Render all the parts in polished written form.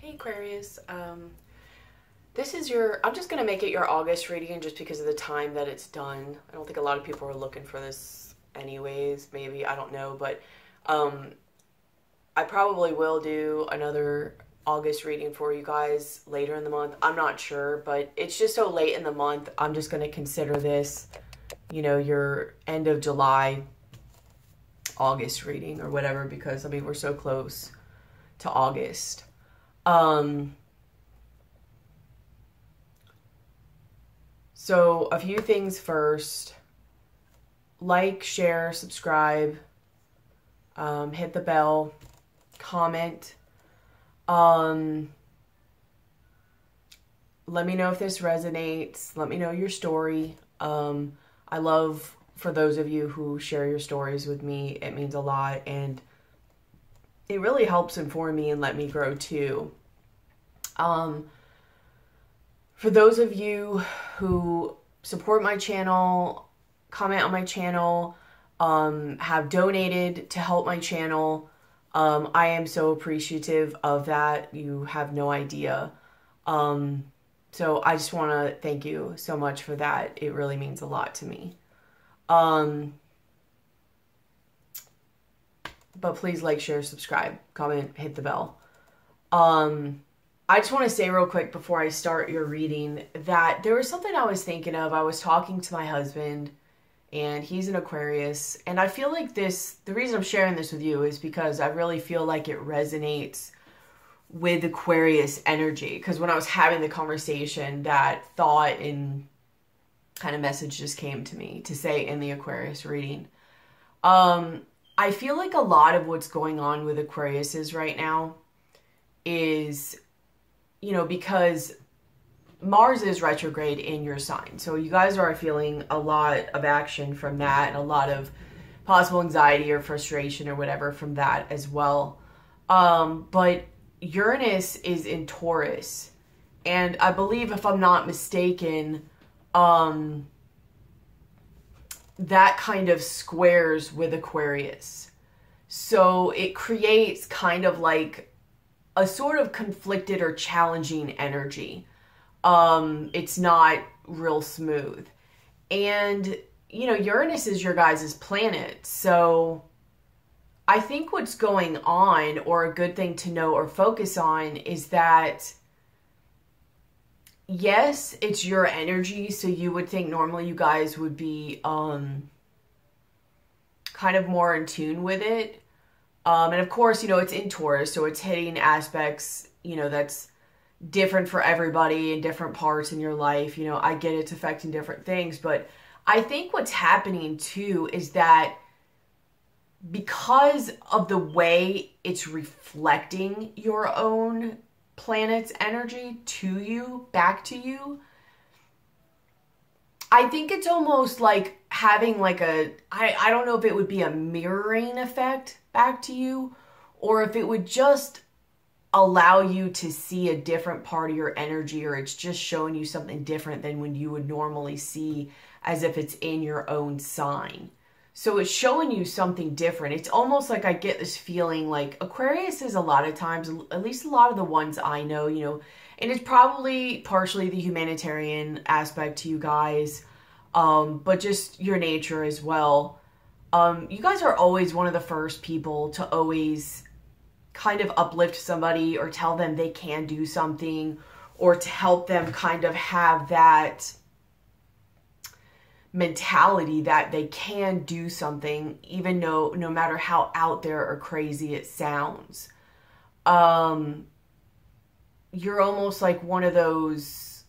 Hey Aquarius, this is I'm just going to make it your August reading just because of the time that it's done. I don't think a lot of people are looking for this anyways, maybe, I don't know, but I probably will do another August reading for you guys later in the month. I'm not sure, but it's just so late in the month. I'm just going to consider this, you know, your end of July, August reading or whatever, because I mean, we're so close to August. So a few things first. Like, share, subscribe, hit the bell, comment. Let me know if this resonates. Let me know your story. I love for those of you who share your stories with me. It means a lot, and it really helps inform me and let me grow too. For those of you who support my channel, comment on my channel, have donated to help my channel, I am so appreciative of that. You have no idea. So I just want to thank you so much for that. It really means a lot to me. But please like, share, subscribe, comment, hit the bell. I just want to say real quick before I start your reading that there was something I was thinking of. I was talking to my husband, and he's an Aquarius, and I feel like the reason I'm sharing this with you is because I really feel like it resonates with Aquarius energy. Because when I was having the conversation, that thought and kind of message just came to me to say in the Aquarius reading. I feel like a lot of what's going on with Aquariuses right now is, you know, because Mars is retrograde in your sign. So you guys are feeling a lot of action from that and a lot of possible anxiety or frustration or whatever from that as well. But Uranus is in Taurus. And I believe, if I'm not mistaken, that kind of squares with Aquarius. So it creates kind of like a sort of conflicted or challenging energy. It's not real smooth. And, you know, Uranus is your guys' planet. So I think what's going on, or a good thing to know or focus on, is that yes, it's your energy, so you would think normally you guys would be kind of more in tune with it. And of course, you know, it's in Taurus, so it's hitting aspects, you know, that's different for everybody in different parts in your life. You know, I get it's affecting different things, but I think what's happening too is that because of the way it's reflecting your own planet's energy to you, back to you, I think it's almost like having like I don't know if it would be a mirroring effect back to you, or if it would just allow you to see a different part of your energy, or it's just showing you something different than when you would normally see, as if it's in your own sign. So it's showing you something different. It's almost like I get this feeling like Aquarius is a lot of times, at least a lot of the ones I know, you know, and it's probably partially the humanitarian aspect to you guys, but just your nature as well. You guys are always one of the first people to always kind of uplift somebody or tell them they can do something, or to help them kind of have that mentality that they can do something, even though no matter how out there or crazy it sounds. You're almost like one of those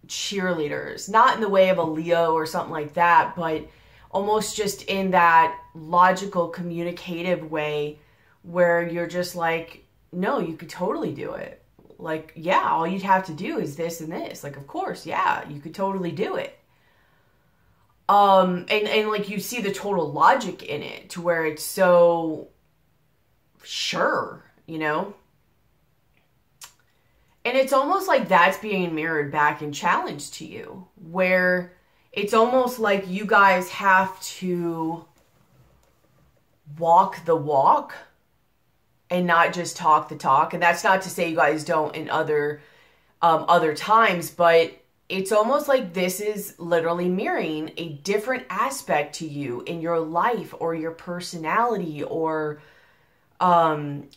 cheerleaders, not in the way of a Leo or something like that, but almost just in that logical, communicative way where you're just like, no, you could totally do it. Like, yeah, all you'd have to do is this and this. Like, of course, yeah, you could totally do it. And like you see the total logic in it to where it's so sure, you know? And it's almost like that's being mirrored back and challenged to you, where it's almost like you guys have to walk the walk and not just talk the talk. And that's not to say you guys don't in other times, but it's almost like this is literally mirroring a different aspect to you in your life or your personality or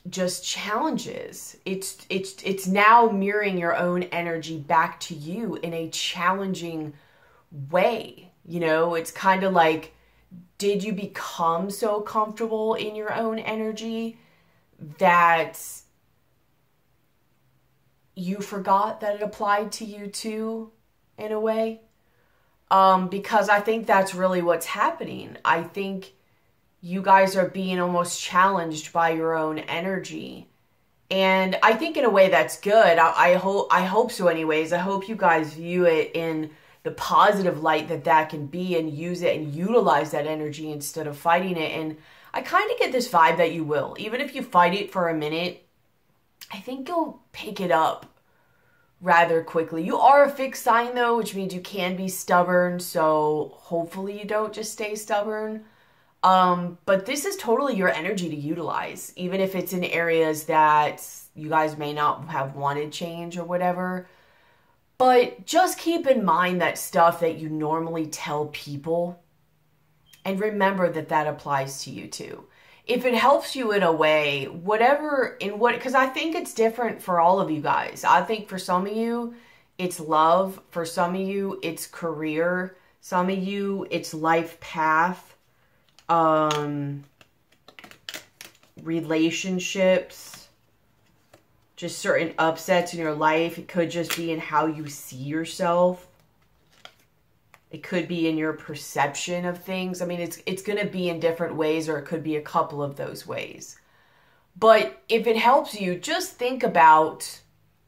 just challenges. It's now mirroring your own energy back to you in a challenging way. You know, it's kind of like, did you become so comfortable in your own energy that you forgot that it applied to you too, in a way? Because I think that's really what's happening. I think you guys are being almost challenged by your own energy. And I think in a way that's good. I hope so anyways. I hope you guys view it in the positive light that can be, and use it and utilize that energy instead of fighting it. And I kind of get this vibe that you will. Even if you fight it for a minute, I think you'll pick it up rather quickly. You are a fixed sign though, which means you can be stubborn. So hopefully you don't just stay stubborn. But this is totally your energy to utilize, even if it's in areas that you guys may not have wanted change or whatever. But just keep in mind that stuff that you normally tell people, and remember that applies to you too. If it helps you in a way, because I think it's different for all of you guys. I think for some of you, it's love. For some of you, it's career. Some of you, it's life path. Relationships, just certain upsets in your life. It could just be in how you see yourself. It could be in your perception of things. I mean, it's going to be in different ways, or it could be a couple of those ways. But if it helps you, just think about,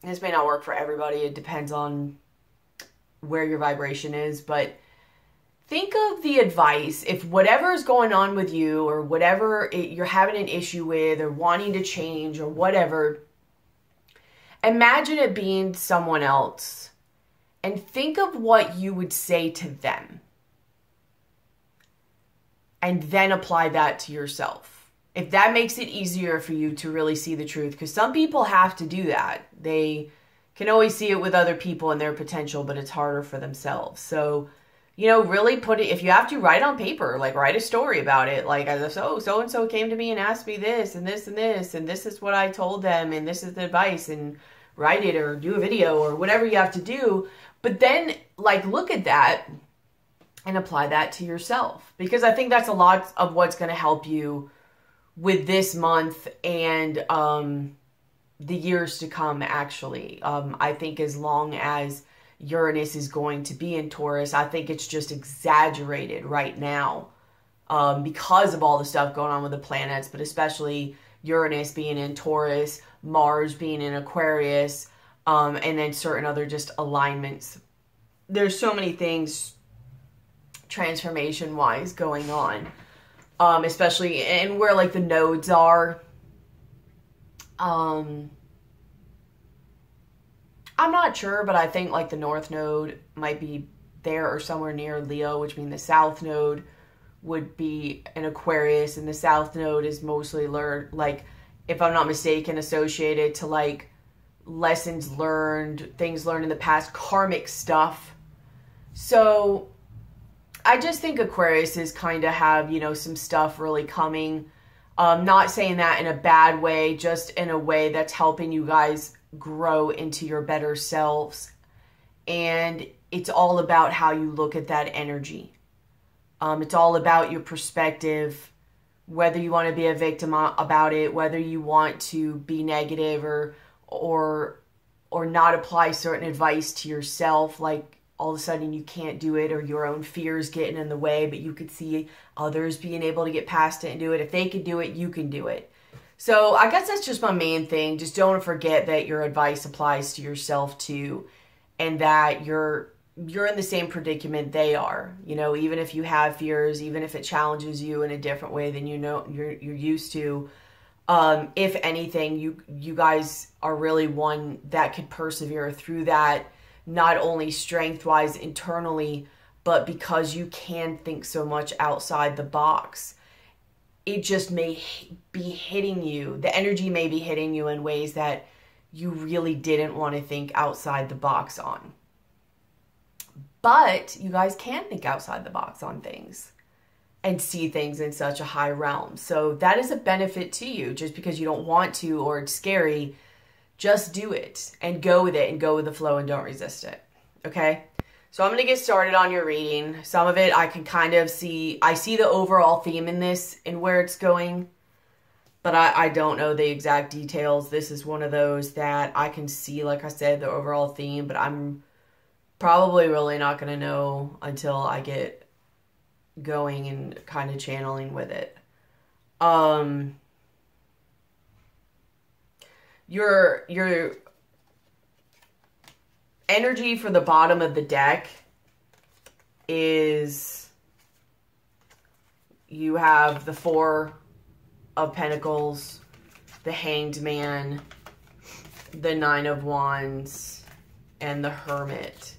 this may not work for everybody. It depends on where your vibration is, but think of the advice. If whatever is going on with you, or whatever you're having an issue with, or wanting to change, or whatever, imagine it being someone else, and think of what you would say to them, and then apply that to yourself. If that makes it easier for you to really see the truth, because some people have to do that. They can always see it with other people and their potential, but it's harder for themselves. So, you know, really put it, if you have to, write on paper, like write a story about it. Like, so-and-so came to me and asked me this and this and this, and this is what I told them, and this is the advice, and write it or do a video or whatever you have to do. But then, like, look at that and apply that to yourself. Because I think that's a lot of what's going to help you with this month and the years to come, actually. I think as long as Uranus is going to be in Taurus, I think it's just exaggerated right now because of all the stuff going on with the planets, but especially Uranus being in Taurus, Mars being in Aquarius, and then certain other just alignments. There's so many things transformation-wise going on, especially in where like the nodes are. I'm not sure, but I think like the North Node might be there or somewhere near Leo, which means the South Node would be in Aquarius, and the South Node is mostly like, if I'm not mistaken, associated to like lessons learned, things learned in the past, karmic stuff. So I just think Aquarius is kind of have, you know, some stuff really coming. Not saying that in a bad way, just in a way that's helping you guys grow into your better selves. And it's all about how you look at that energy. It's all about your perspective, whether you want to be a victim about it, whether you want to be negative or not apply certain advice to yourself, like all of a sudden you can't do it, or your own fears getting in the way, but you could see others being able to get past it and do it. If they could do it, you can do it. So I guess that's just my main thing. Just don't forget that your advice applies to yourself too, and that you're in the same predicament they are. You know, even if you have fears, even if it challenges you in a different way than you know you're used to, if anything, you guys are really one that could persevere through that, not only strength-wise internally, but because you can think so much outside the box. it just may be hitting you. The energy may be hitting you in ways that you really didn't want to think outside the box on. But you guys can think outside the box on things and see things in such a high realm. So that is a benefit to you. Just because you don't want to or it's scary, just do it and go with it and go with the flow and don't resist it. Okay? So I'm going to get started on your reading. Some of it I can kind of see. I see the overall theme in this and where it's going, but I don't know the exact details. This is one of those that I can see, like I said, the overall theme, but I'm probably really not going to know until I get going and kind of channeling with it. Your energy for the bottom of the deck is, you have the Four of Pentacles, the Hanged Man, the Nine of Wands, and the Hermit.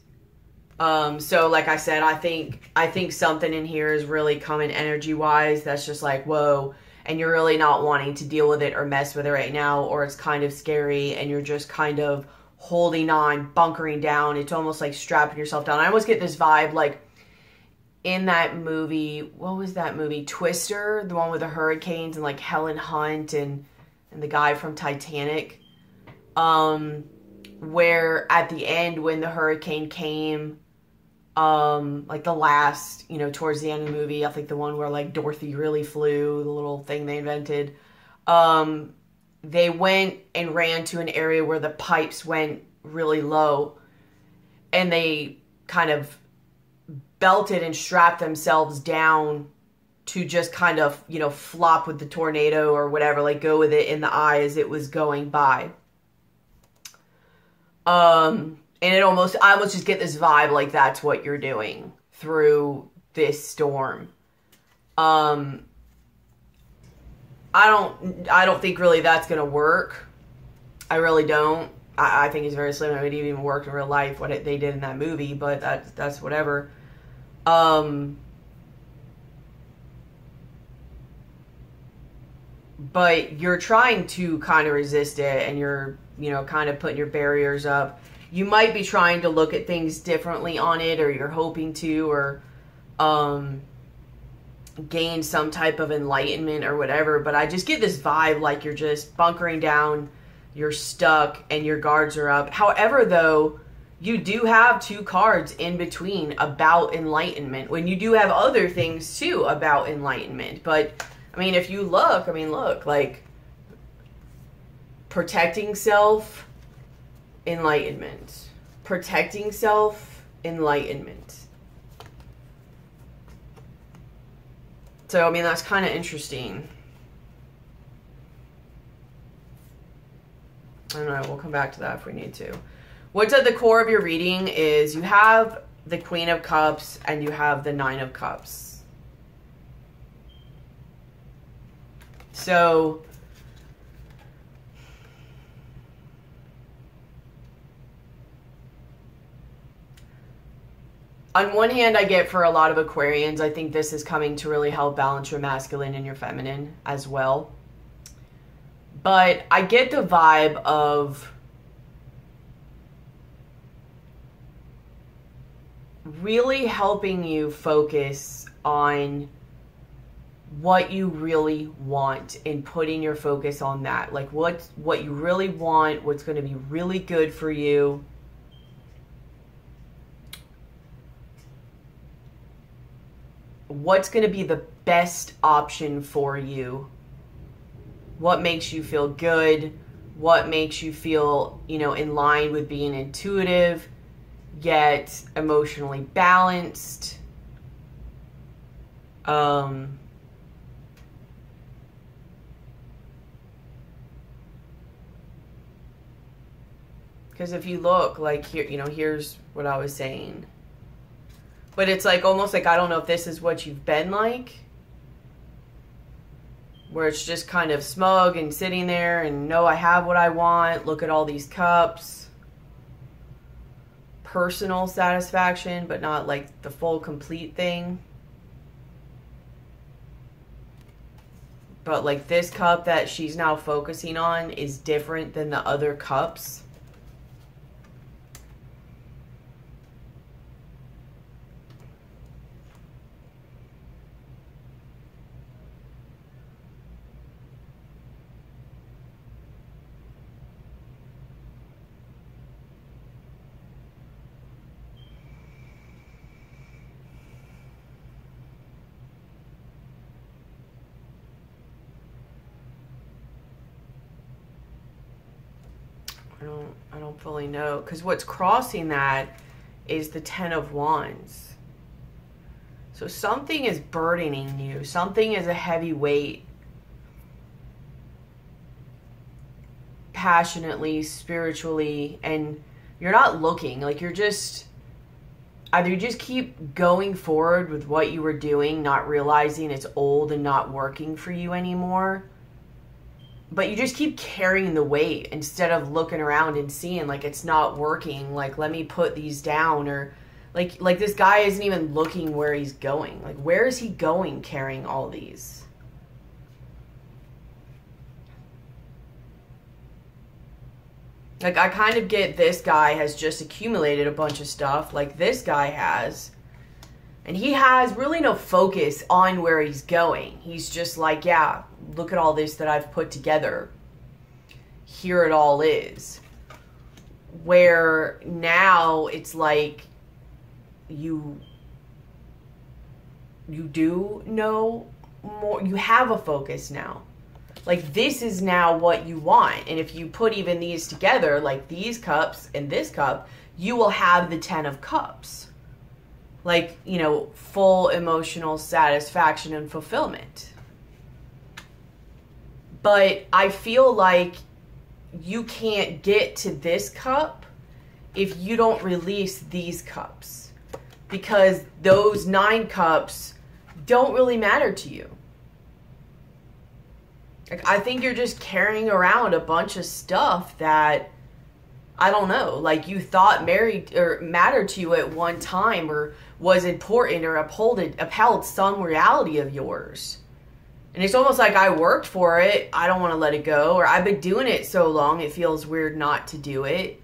So like I said, I think something in here is really coming energy-wise that's just like, whoa, and you're really not wanting to deal with it or mess with it right now, or it's kind of scary and you're just kind of holding on, bunkering down. It's almost like strapping yourself down. I almost get this vibe like in that movie, what was that movie? Twister, the one with the hurricanes and like Helen Hunt and the guy from Titanic. Where at the end when the hurricane came, like the last, towards the end of the movie, I think the one where like Dorothy really flew, the little thing they invented, they went and ran to an area where the pipes went really low and they kind of belted and strapped themselves down to just kind of, flop with the tornado or whatever, like go with it in the eye as it was going by. And I almost just get this vibe like that's what you're doing through this storm. I don't think really that's going to work. I really don't. I think it's very slim. It would even work in real life, what they did in that movie, but that's whatever. But you're trying to kind of resist it and you're, kind of putting your barriers up. You might be trying to look at things differently on it, or you're hoping to, or gain some type of enlightenment or whatever. But I just get this vibe like you're just bunkering down, you're stuck, and your guards are up. However, though, you do have two cards in between about enlightenment, when you do have other things too about enlightenment. But I mean, if you look, like protecting self, enlightenment. Protecting self, enlightenment. So, I mean, that's kind of interesting. I don't know, we'll come back to that if we need to. What's at the core of your reading is you have the Queen of Cups and you have the Nine of Cups. So, on one hand, I get for a lot of Aquarians, I think this is coming to really help balance your masculine and your feminine as well. But I get the vibe of really helping you focus on what you really want and putting your focus on that. Like what you really want, what's going to be really good for you. What's going to be the best option for you? What makes you feel good? What makes you feel, in line with being intuitive, yet emotionally balanced? Because if you look, like here, here's what I was saying. But it's like almost like, I don't know if this is what you've been like, where it's just kind of smug and sitting there and no, I have what I want. Look at all these cups. Personal satisfaction, but not like the full complete thing. but like this cup that she's now focusing on is different than the other cups. I don't fully know, because what's crossing that is the Ten of Wands. So something is burdening you. Something is a heavy weight. Passionately, spiritually, and you're not looking. Like you're just, either you just keep going forward with what you were doing, not realizing it's old and not working for you anymore. But you just keep carrying the weight instead of looking around and seeing like it's not working. Like, let me put these down. Or like this guy isn't even looking where he's going. Like, where is he going carrying all these? Like, I kind of get this guy has just accumulated a bunch of stuff like this guy has. And he has really no focus on where he's going. He's just like, yeah, look at all this that I've put together. Here it all is. Where now it's like you do know more. You have a focus now. Like this is now what you want. And if you put even these together, like these cups and this cup, you will have the 10 of Cups. Like, you know, full emotional satisfaction and fulfillment. But I feel like you can't get to this cup if you don't release these cups. Because those 9 cups don't really matter to you. Like, I think you're just carrying around a bunch of stuff that, I don't know, like you thought married or mattered to you at one time, or was important, or upheld some reality of yours. And it's almost like I worked for it, I don't want to let it go, or I've been doing it so long it feels weird not to do it.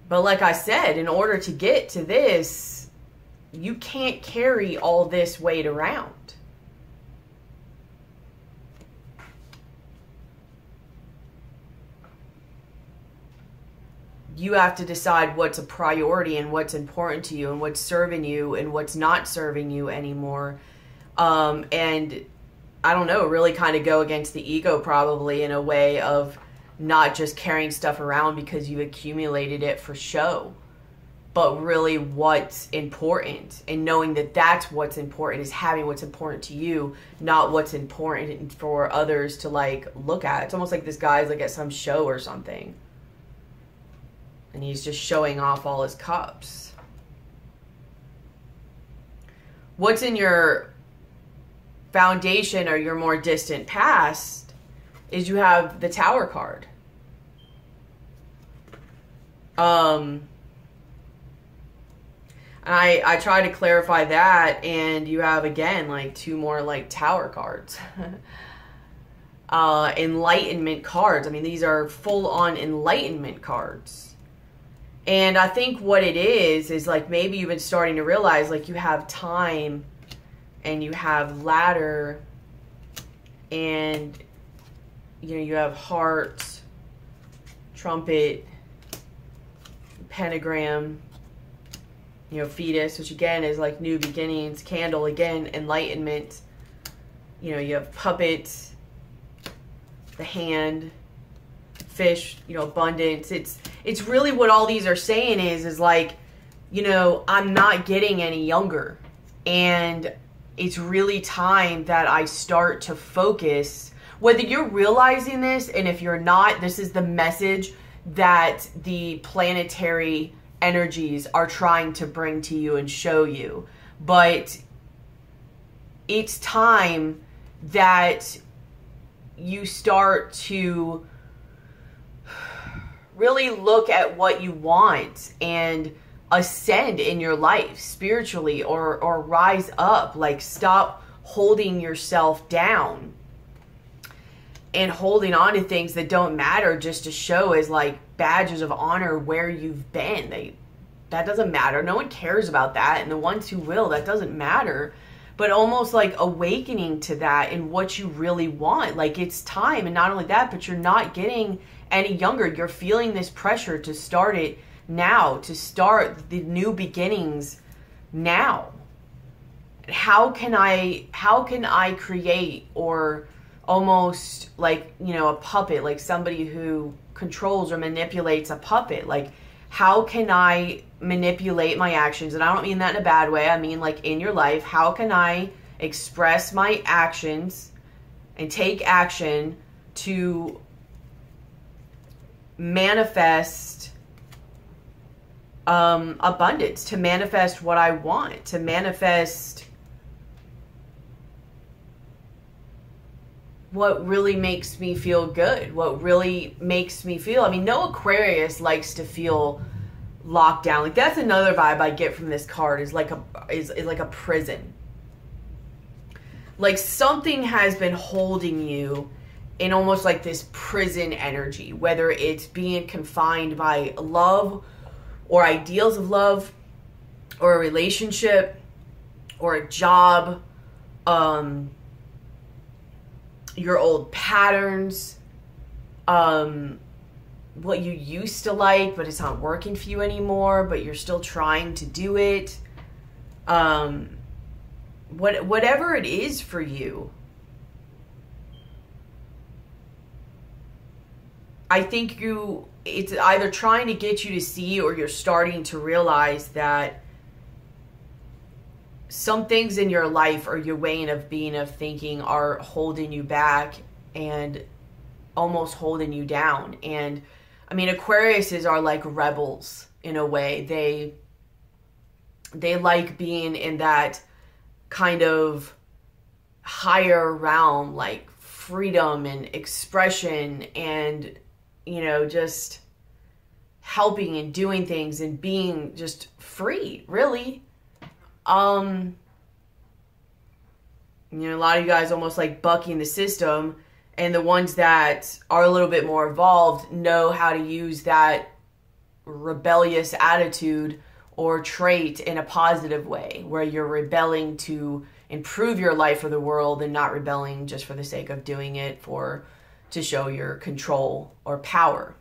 But like I said, in order to get to this, you can't carry all this weight around. You have to decide what's a priority and what's important to you and what's serving you and what's not serving you anymore. And I don't know, really kind of go against the ego probably in a way of not just carrying stuff around because you accumulated it for show, but really what's important, and knowing that that's what's important is having what's important to you, not what's important for others to like look at. It's almost like this guy's like at some show or something. And he's just showing off all his cups. What's in your foundation or your more distant past is you have the Tower card. And I try to clarify that, and you have again like 2 more like Tower cards. Enlightenment cards. I mean, these are full on enlightenment cards. And I think what it is like maybe you've been starting to realize like you have time and you have ladder and you know you have heart, trumpet, pentagram, you know, fetus, which again is like new beginnings, candle, again, enlightenment. You know, you have puppet, the hand, fish, you know, abundance. It's really what all these are saying is like, you know, I'm not getting any younger. And it's really time that I start to focus, whether you're realizing this, and if you're not, this is the message that the planetary energies are trying to bring to you and show you. But it's time that you start to really look at what you want and ascend in your life spiritually, or rise up. Like, stop holding yourself down and holding on to things that don't matter just to show as like badges of honor where you've been. That doesn't matter. No one cares about that. And the ones who will, that doesn't matter. But almost like awakening to that and what you really want. Like, it's time. And not only that, but you're not getting any younger. You're feeling this pressure to start it now, to start the new beginnings now. How can I create, or almost like, you know, a puppet, like somebody who controls or manipulates a puppet. Like, how can I manipulate my actions? And I don't mean that in a bad way. I mean, like, in your life, how can I express my actions and take action to manifest abundance, to manifest what I want, to manifest what really makes me feel good, what really makes me feel. I mean, no Aquarius likes to feel locked down. Like, that's another vibe I get from this card, is like a prison. Like, something has been holding you in almost like this prison energy, whether it's being confined by love or ideals of love or a relationship or a job, your old patterns, what you used to like, but it's not working for you anymore, but you're still trying to do it. Whatever it is for you, I think it's either trying to get you to see, or you're starting to realize that some things in your life or your way of being, of thinking, are holding you back and almost holding you down. And I mean, Aquariuses are like rebels in a way. They like being in that kind of higher realm, like freedom and expression and, you know, just helping and doing things and being just free, really. You know, a lot of you guys almost like bucking the system, and the ones that are a little bit more evolved know how to use that rebellious attitude or trait in a positive way, where you're rebelling to improve your life or the world, and not rebelling just for the sake of doing it to show your control or power.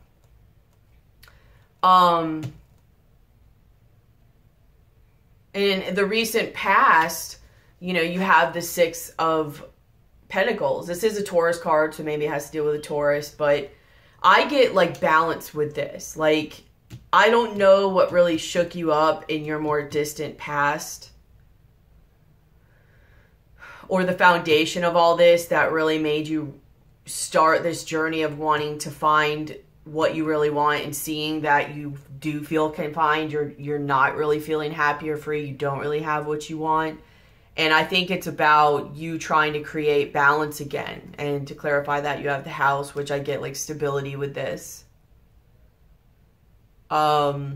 In the recent past, you know, you have the Six of Pentacles. This is a Taurus card, so maybe it has to deal with a Taurus, but I get like balance with this. Like, I don't know what really shook you up in your more distant past, or the foundation of all this that really made you start this journey of wanting to find what you really want, and seeing that you do feel confined, you're not really feeling happy or free, you don't really have what you want. And I think it's about you trying to create balance again. And to clarify that, you have the House, which I get like stability with this. But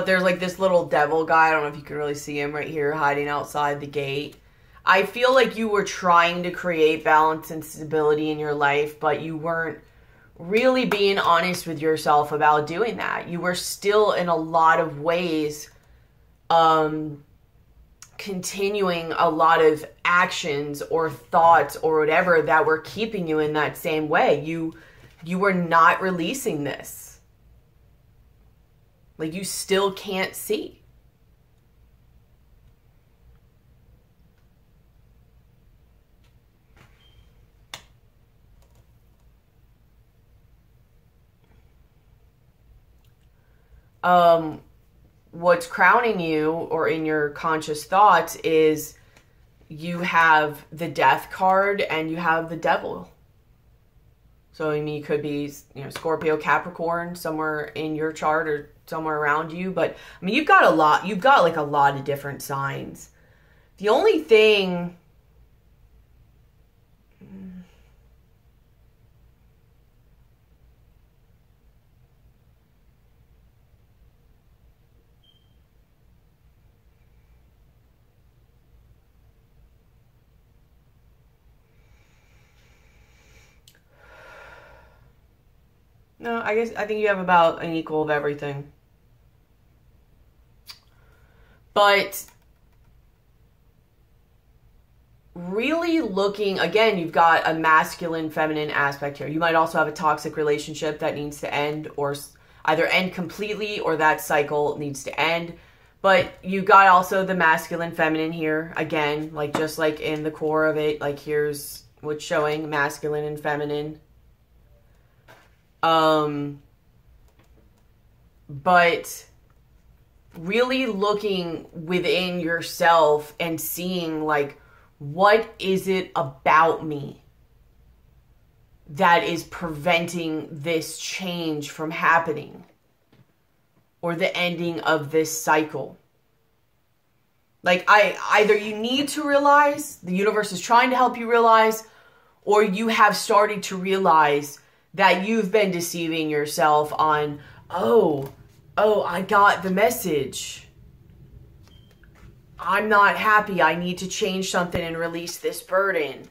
there's like this little devil guy, I don't know if you can really see him right here, hiding outside the gate. I feel like you were trying to create balance and stability in your life, but you weren't really being honest with yourself about doing that. You were still, in a lot of ways, continuing a lot of actions or thoughts or whatever that were keeping you in that same way. You were not releasing this. Like, you still can't see. What's crowning you, or in your conscious thoughts, is you have the Death card and you have the Devil. So, I mean, you could be, you know, Scorpio, Capricorn, somewhere in your chart or somewhere around you. But, I mean, you've got like a lot of different signs. The only thing... No, I think you have about an equal of everything. But really looking, again, you've got a masculine, feminine aspect here. You might also have a toxic relationship that needs to end, or either end completely or that cycle needs to end. But you got also the masculine, feminine here. Again, like just like in the core of it, like here's what's showing masculine and feminine. But really looking within yourself and seeing like, what is it about me that is preventing this change from happening or the ending of this cycle? Like either you need to realize, the universe is trying to help you realize, or you have started to realize that you've been deceiving yourself on, oh, I got the message. I'm not happy. I need to change something and release this burden.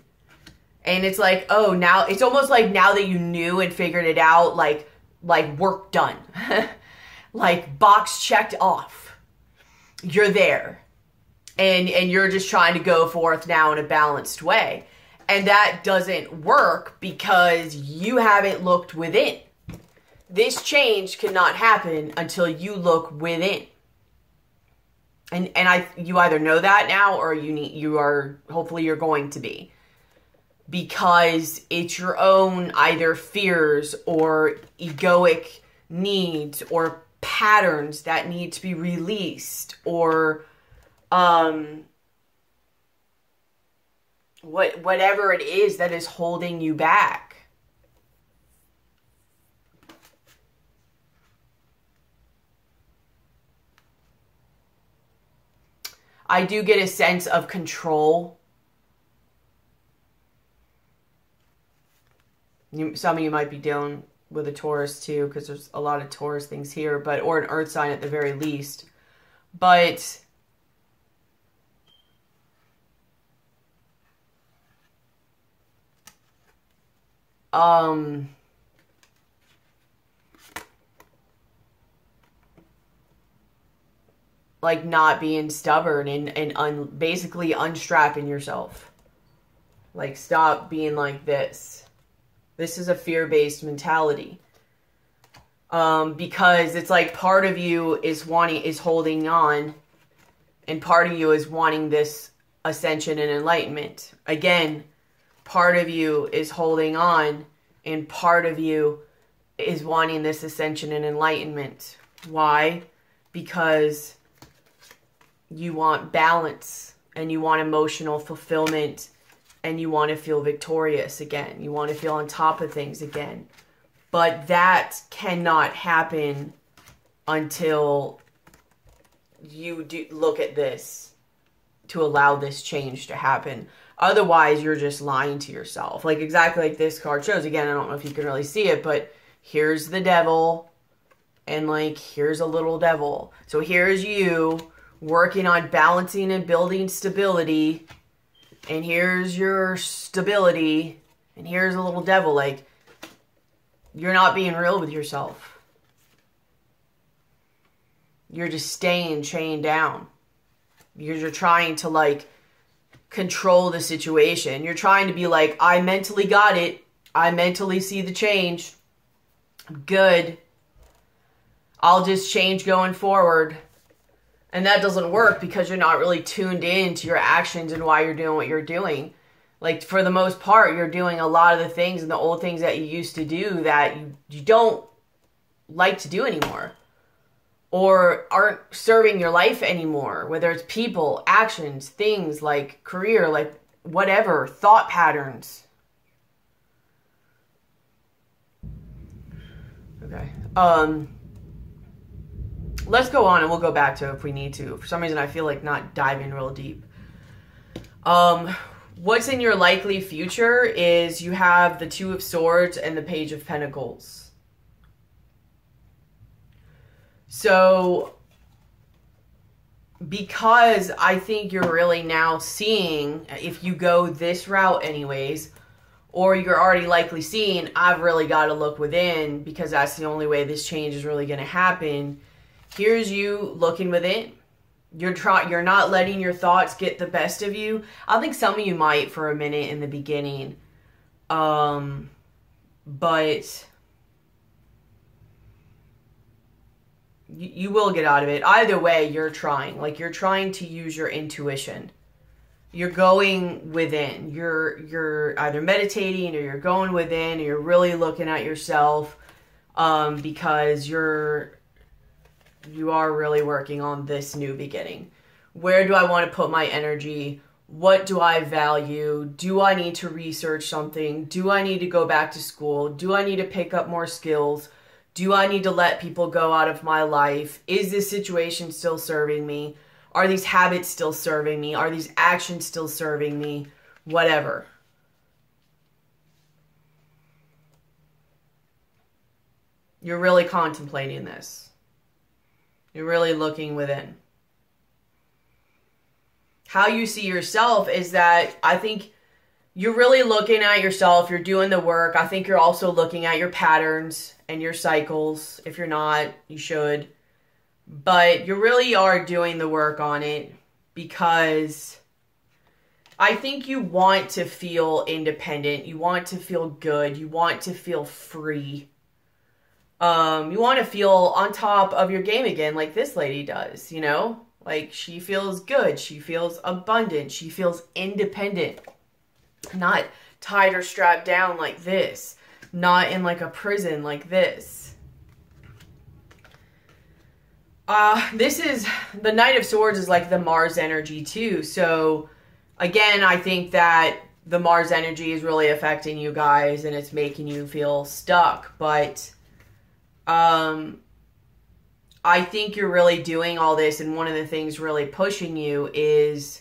And it's like, oh, now it's almost like now that you knew and figured it out, like work done. Like box checked off. You're there. And you're just trying to go forth now in a balanced way. And that doesn't work because you haven't looked within. This change cannot happen until you look within. And you either know that now, or hopefully you're going to be. Because it's your own either fears or egoic needs or patterns that need to be released, or whatever it is that is holding you back. I do get a sense of control. Some of you might be dealing with a Taurus too, because there's a lot of Taurus things here, or an earth sign at the very least. But like not being stubborn and basically unstrapping yourself. Like, stop being like this. This is a fear-based mentality. Because it's like part of you is holding on, and part of you is wanting this ascension and enlightenment. Again, part of you is holding on, and part of you is wanting this ascension and enlightenment. Why? Because you want balance, and you want emotional fulfillment, and you want to feel victorious again. You want to feel on top of things again. But that cannot happen until you do look at this to allow this change to happen. Otherwise, you're just lying to yourself. Like exactly like this card shows. Again, I don't know if you can really see it, but here's the devil, and like here's a little devil. So here's you working on balancing and building stability, and here's your stability, and here's a little devil. Like, you're not being real with yourself. You're just staying chained down. You're trying to like control the situation. You're trying to be like, I mentally got it. I mentally see the change. Good. I'll just change going forward. And that doesn't work because you're not really tuned in to your actions and why you're doing what you're doing. Like, for the most part, you're doing a lot of the things and the old things that you used to do that you don't like to do anymore. Or aren't serving your life anymore. Whether it's people, actions, things, like career, like whatever, thought patterns. Okay. Let's go on and we'll go back to it if we need to. For some reason, I feel like not diving real deep. What's in your likely future is you have the Two of Swords and the Page of Pentacles. So, because I think you're really now seeing, if you go this route anyways, or you're already likely seeing, I've really got to look within because that's the only way this change is really going to happen. Here's you looking within. You're not letting your thoughts get the best of you. I think some of you might for a minute in the beginning. But you will get out of it. Either way, you're trying. Like, you're trying to use your intuition. You're going within. You're either meditating or you're going within, or you're really looking at yourself, because you are really working on this new beginning. Where do I want to put my energy? What do I value? Do I need to research something? Do I need to go back to school? Do I need to pick up more skills? Do I need to let people go out of my life? Is this situation still serving me? Are these habits still serving me? Are these actions still serving me? Whatever. You're really contemplating this. You're really looking within. How you see yourself is that I think you're really looking at yourself. You're doing the work. I think you're also looking at your patterns and your cycles. If you're not, you should. But you really are doing the work on it because I think you want to feel independent. You want to feel good. You want to feel free. You want to feel on top of your game again like this lady does, you know? Like, she feels good. She feels abundant. She feels independent. Not tied or strapped down like this. Not in like a prison like this. This is, the Knight of Swords is like the Mars energy too. So, again, I think that the Mars energy is really affecting you guys and it's making you feel stuck. But, I think you're really doing all this, and one of the things really pushing you is,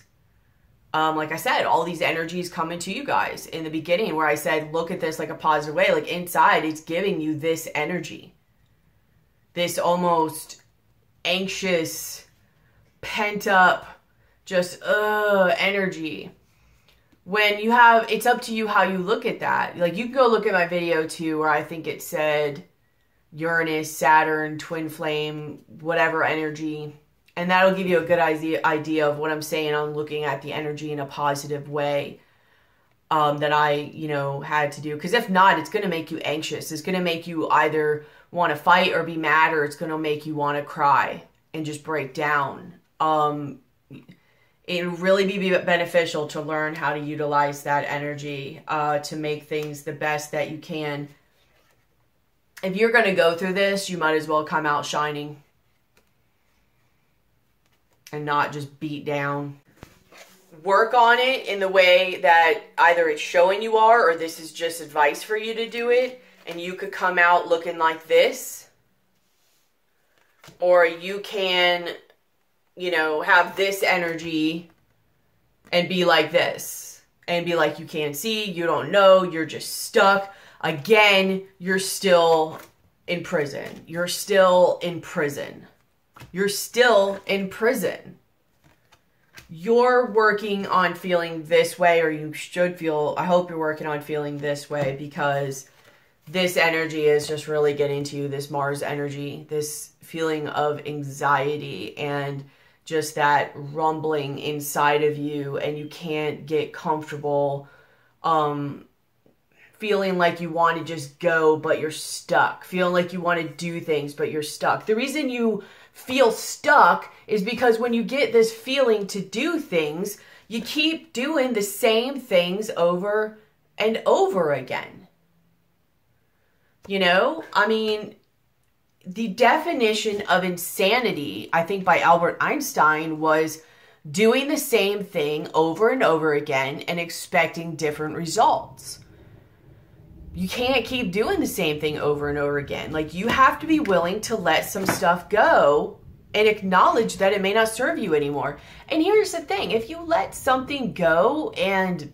like I said, all these energies coming to you guys in the beginning where I said, look at this like a positive way. Like, inside, it's giving you this energy. This almost anxious, pent up, just, energy. When you have, it's up to you how you look at that. Like, you can go look at my video too, where I think it said Uranus, Saturn, twin flame, whatever energy. And that'll give you a good idea of what I'm saying on looking at the energy in a positive way, that I, had to do. Because if not, it's going to make you anxious. It's going to make you either want to fight or be mad, or it's going to make you want to cry and just break down. It would really be beneficial to learn how to utilize that energy to make things the best that you can. If you're going to go through this, you might as well come out shining and not just beat down. Work on it in the way that either it's showing you are, or this is just advice for you to do it. And you could come out looking like this. Or you can, have this energy and be like this. And be like, you can't see, you don't know, you're just stuck. Again, you're still in prison. You're still in prison. You're still in prison. You're working on feeling this way, or you should feel, I hope you're working on feeling this way, because this energy is just really getting to you, this Mars energy, this feeling of anxiety and just that rumbling inside of you, and you can't get comfortable, feeling like you want to just go, but you're stuck. Feeling like you want to do things, but you're stuck. The reason you feel stuck is because when you get this feeling to do things, you keep doing the same things over and over again. The definition of insanity, I think by Albert Einstein, was doing the same thing over and over again and expecting different results. You can't keep doing the same thing over and over again. Like, you have to be willing to let some stuff go and acknowledge that it may not serve you anymore. And here's the thing. If you let something go and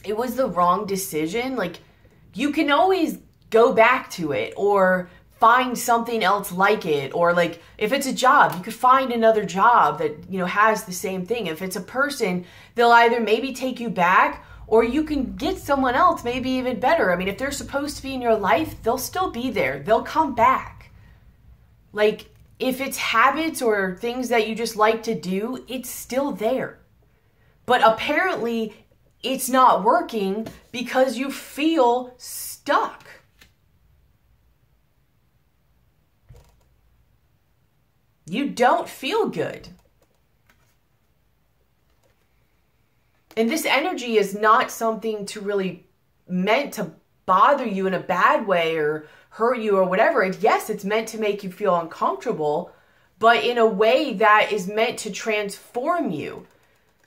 it was the wrong decision, like, you can always go back to it or find something else like it. Or, like, if it's a job, you could find another job that, has the same thing. If it's a person, they'll either maybe take you back, Or you can get someone else, maybe even better. I mean, if they're supposed to be in your life, they'll still be there. They'll come back. Like, if it's habits or things that you just like to do, it's still there. But apparently, it's not working because you feel stuck. You don't feel good. And this energy is not something to really meant to bother you in a bad way or hurt you or whatever. Yes, it's meant to make you feel uncomfortable, but in a way that is meant to transform you,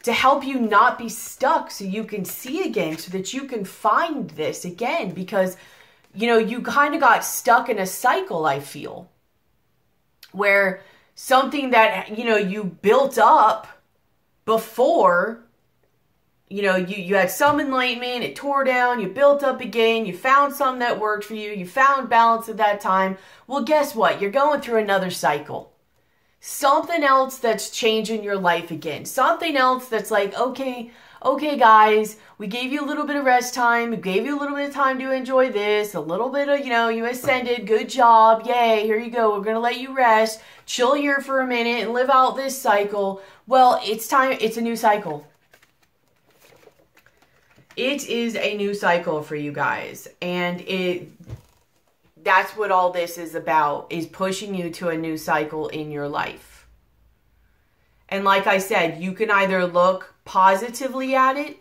to help you not be stuck so you can see again, so that you can find this again. Because, you know, you kind of got stuck in a cycle, I feel, where something that, you know, you built up before, you know, you had some enlightenment, it tore down, you built up again, you found something that worked for you, you found balance at that time. Well, guess what? You're going through another cycle. Something else that's changing your life again. Something else that's like, okay guys, we gave you a little bit of rest time, we gave you a little bit of time to enjoy this, a little bit of, you know, you ascended, good job, yay, here you go, we're going to let you rest, chill here for a minute and live out this cycle. Well, it's time, it's a new cycle. It is a new cycle for you guys, and that's what all this is about, is pushing you to a new cycle in your life. And like I said, you can either look positively at it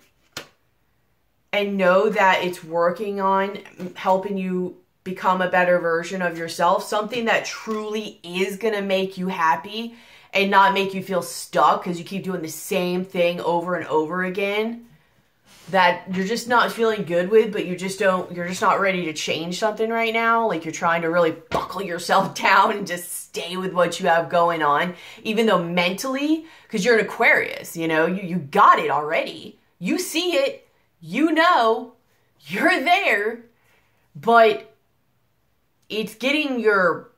and know that it's working on helping you become a better version of yourself, something that truly is going to make you happy and not make you feel stuck because you keep doing the same thing over and over again, that you're just not feeling good with, but you're just not ready to change something right now. Like, you're trying to really buckle yourself down and just stay with what you have going on, even though mentally, because you're an Aquarius, you know, you got it already. You see it, you know, you're there, but it's getting your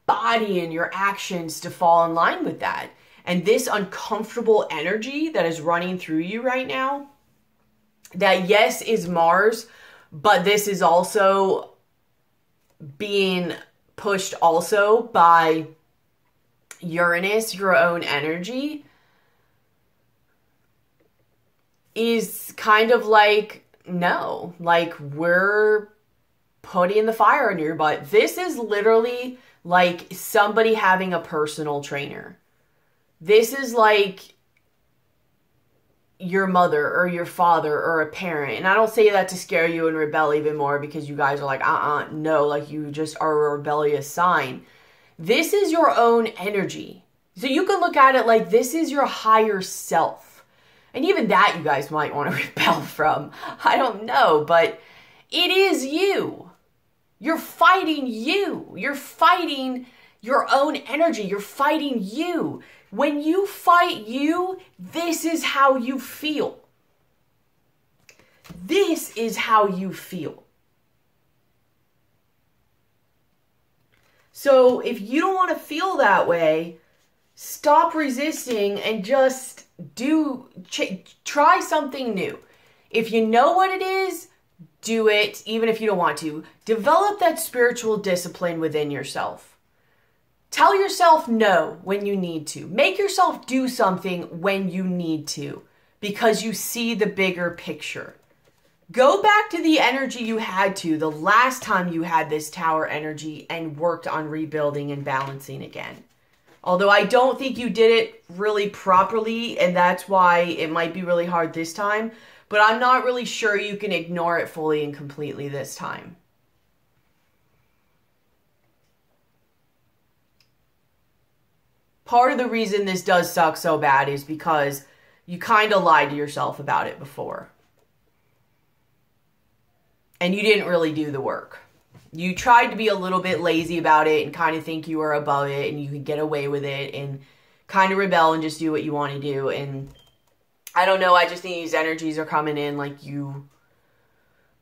body and your actions to fall in line with that. And this uncomfortable energy that is running through you right now, that yes is Mars, but this is also being pushed also by Uranus, your own energy, is kind of like, no, like, we're putting the fire in your butt. This is literally like somebody having a personal trainer. This is like your mother or your father or a parent. And I don't say that to scare you and rebel even more, because you guys are like, no, like, you just are a rebellious sign. This is your own energy. So you can look at it like this is your higher self. And even that you guys might want to rebel from. I don't know, but it is you. You're fighting you. You're fighting your own energy. You're fighting you. When you fight you, this is how you feel. This is how you feel. So if you don't want to feel that way, stop resisting and just try something new. If you know what it is, do it, even if you don't want to. Develop that spiritual discipline within yourself. Tell yourself no when you need to. Make yourself do something when you need to, because you see the bigger picture. Go back to the energy you had to the last time you had this tower energy and worked on rebuilding and balancing again. Although I don't think you did it really properly, and that's why it might be really hard this time. But I'm not really sure you can ignore it fully and completely this time. Part of the reason this does suck so bad is because you kind of lied to yourself about it before. And you didn't really do the work. You tried to be a little bit lazy about it and kind of think you were above it and you could get away with it and kind of rebel and just do what you want to do. And I don't know, I just think these energies are coming in like you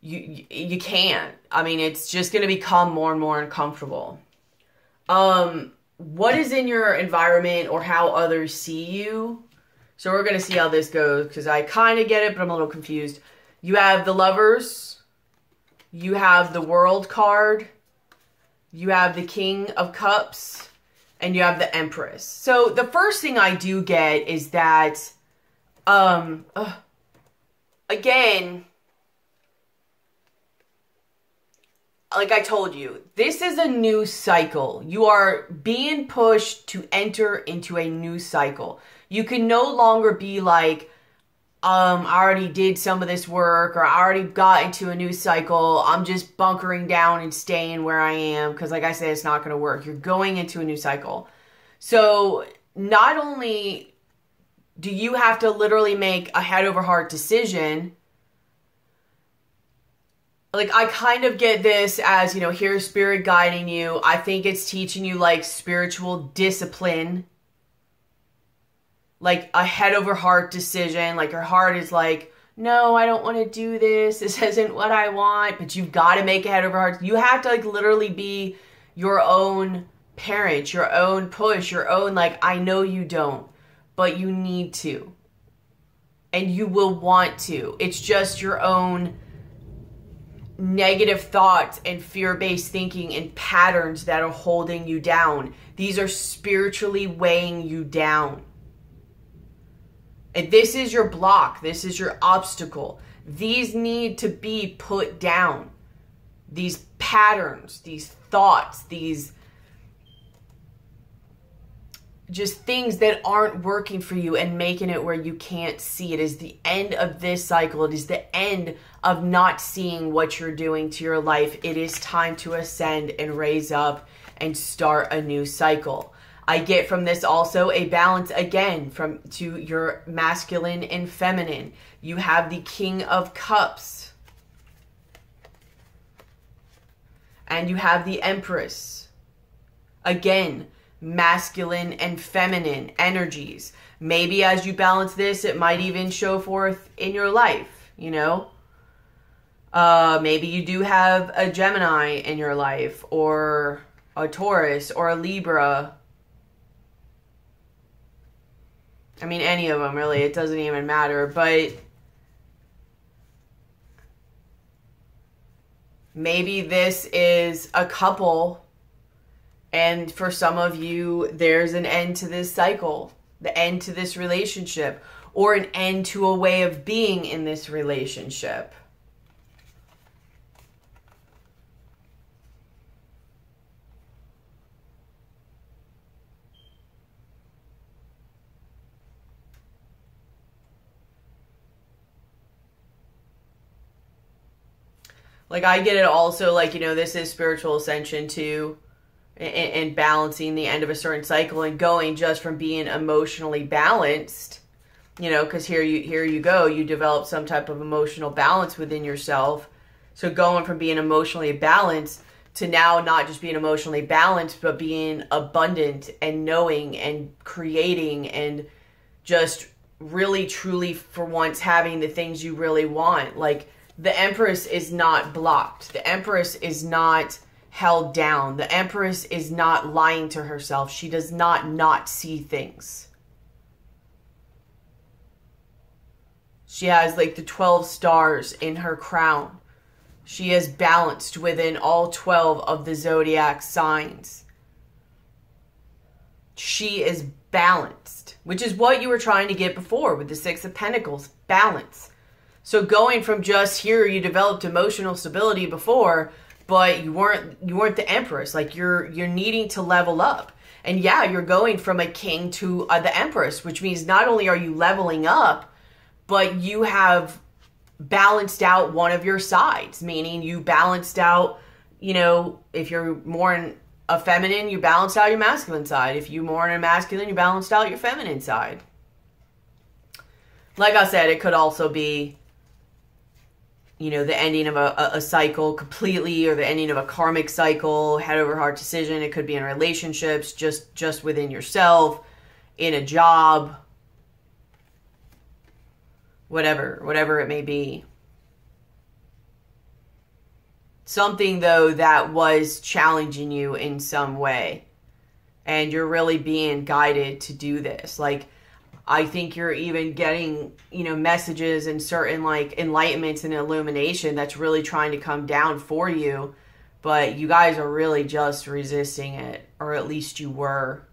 can't. I mean, it's just going to become more and more uncomfortable. What is in your environment or how others see you So we're going to see how this goes because I kind of get it, but I'm a little confused. You have the Lovers. You have the World card. You have the King of Cups. And you have the Empress. So the first thing I do get is that, again, like I told you, this is a new cycle. You are being pushed to enter into a new cycle. You can no longer be like, I already did some of this work, or I already got into a new cycle. I'm just bunkering down and staying where I am because, like I said, it's not going to work. You're going into a new cycle. So not only do you have to literally make a head over heart decision, like I kind of get this as, you know, here's spirit guiding you. I think it's teaching you like spiritual discipline. Like a head over heart decision. Like your heart is like, no, I don't want to do this. This isn't what I want. But you've got to make a head over heart. You have to like literally be your own parent, your own push, your own like, I know you don't, but you need to. And you will want to. It's just your own negative thoughts and fear-based thinking and patterns that are holding you down. These are spiritually weighing you down. And this is your block. This is your obstacle. These need to be put down. These patterns, these thoughts, these just things that aren't working for you and making it where you can't see. It is the end of this cycle. It is the end of not seeing what you're doing to your life. It is time to ascend and raise up and start a new cycle. I get from this also a balance again to your masculine and feminine. You have the King of Cups. And you have the Empress. Again, masculine and feminine energies. Maybe as you balance this, it might even show forth in your life, you know? Maybe you do have a Gemini in your life, or a Taurus, or a Libra. I mean, any of them, really. It doesn't even matter. But maybe this is a couple, and for some of you, there's an end to this cycle, the end to this relationship, or an end to a way of being in this relationship. Like, I get it also, like, you know, this is spiritual ascension too, and balancing the end of a certain cycle and going just from being emotionally balanced, you know, because here you go, you develop some type of emotional balance within yourself. So going from being emotionally balanced to now not just being emotionally balanced, but being abundant and knowing and creating and just really, truly, for once, having the things you really want. Like, the Empress is not blocked. The Empress is not held down. The Empress is not lying to herself. She does not see things. She has like the 12 stars in her crown. She is balanced within all 12 of the zodiac signs. She is balanced, which is what you were trying to get before with the Six of Pentacles, balance. So going from just here, you developed emotional stability before, but you weren't the Empress. Like you're needing to level up. And yeah, you're going from a king to the Empress, which means not only are you leveling up, but you have balanced out one of your sides, meaning you balanced out, you know, if you're more in a feminine, you balanced out your masculine side. If you're more in a masculine, you balanced out your feminine side. Like I said, it could also be, you know, the ending of a cycle completely, or the ending of a karmic cycle, head over heart decision. It could be in relationships, just within yourself, in a job, whatever it may be. Something, though, that was challenging you in some way, and you're really being guided to do this. Like, I think you're even getting, you know, messages and certain like enlightenments and illumination that's really trying to come down for you. But you guys are really just resisting it, or at least you were.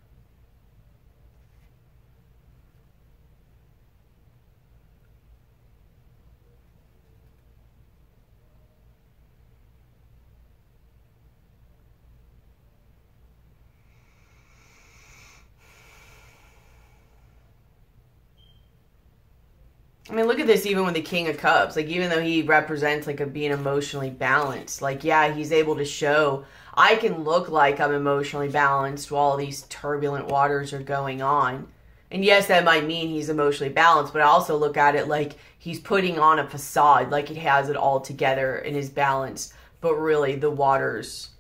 I mean, look at this even with the King of Cups. Like, even though he represents, like, being emotionally balanced. Like, yeah, he's able to show, I can look like I'm emotionally balanced while these turbulent waters are going on. And yes, that might mean he's emotionally balanced, but I also look at it like he's putting on a facade, like he has it all together and is balanced. But really, the waters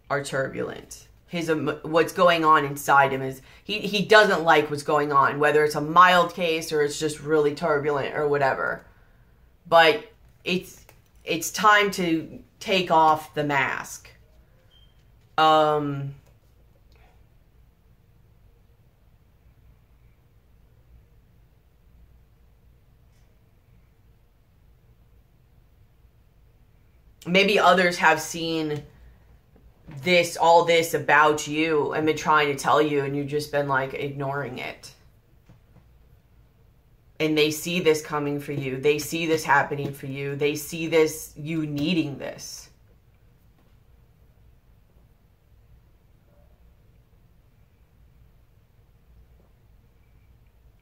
are turbulent. What's going on inside him is he doesn't like what's going on, whether it's a mild case or it's just really turbulent or whatever. But it's time to take off the mask. Maybe others have seen all this about you and been trying to tell you, and you've just been like ignoring it. And they see this coming for you. They see this happening for you. They see this, you needing this.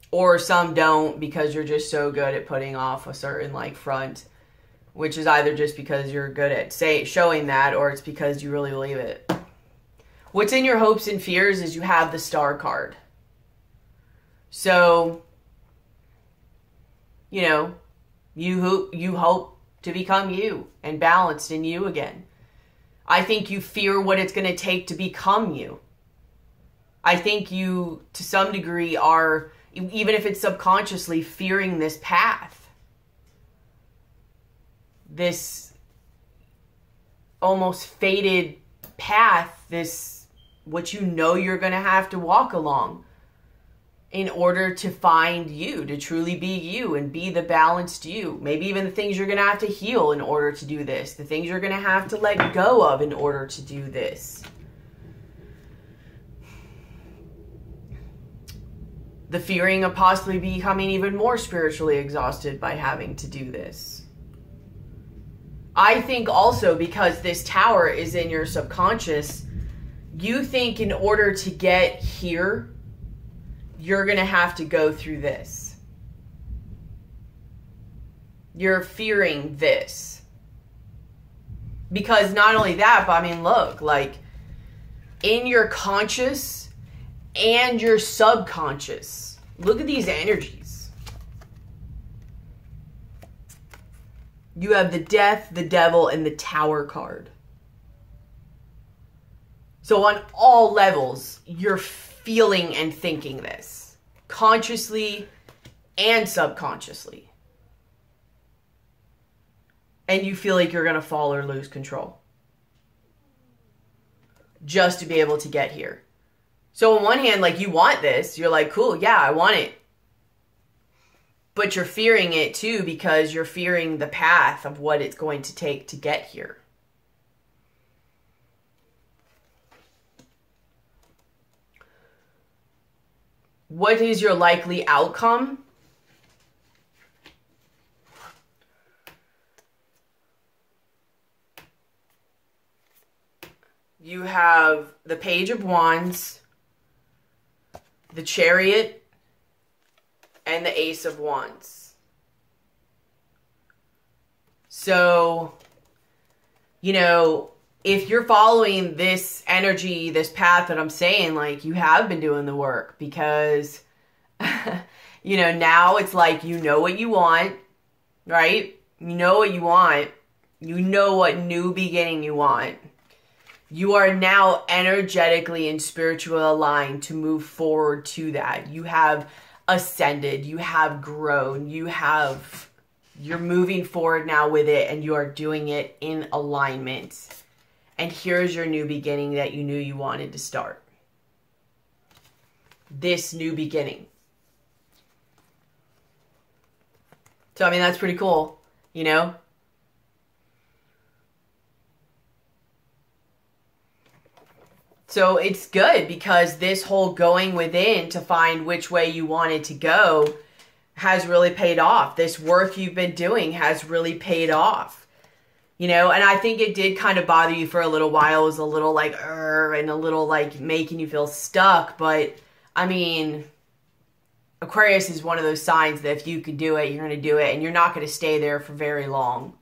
Or some don't, because you're just so good at putting off a certain like front, which is either just because you're good at showing that, or it's because you really believe it. What's in your hopes and fears is you have the Star card. So, you know, you hope to become you and balanced in you again. I think you fear what it's going to take to become you. I think you, to some degree, are, even if it's subconsciously, fearing this path. This almost fated path, this, what you know you're going to have to walk along in order to find you, to truly be you and be the balanced you. Maybe even the things you're going to have to heal in order to do this. The things you're going to have to let go of in order to do this. The fearing of possibly becoming even more spiritually exhausted by having to do this. I think also because this tower is in your subconscious, you think in order to get here, you're going to have to go through this. You're fearing this. Because not only that, but I mean, look, like in your conscious and your subconscious, look at these energies. You have the Death, the Devil, and the Tower card. So on all levels, you're feeling and thinking this. Consciously and subconsciously. And you feel like you're going to fall or lose control. Just to be able to get here. So on one hand, like, you want this. You're like, cool, yeah, I want it. But you're fearing it too, because you're fearing the path of what it's going to take to get here. What is your likely outcome? You have the Page of Wands, the Chariot, and the Ace of Wands. So, you know, if you're following this energy, this path that I'm saying, like, you have been doing the work, because, you know, now it's like, you know what you want, right? You know what you want. You know what new beginning you want. You are now energetically and spiritually aligned to move forward to that. You have ascended, you have grown, you're moving forward now with it, and you are doing it in alignment. And here's your new beginning that you knew you wanted to start. This new beginning. So, I mean, that's pretty cool, you know? So it's good because this whole going within to find which way you want it to go has really paid off. This work you've been doing has really paid off. You know, and I think it did kind of bother you for a little while. It was a little like, and a little like making you feel stuck. But, I mean, Aquarius is one of those signs that if you can do it, you're going to do it. And you're not going to stay there for very long.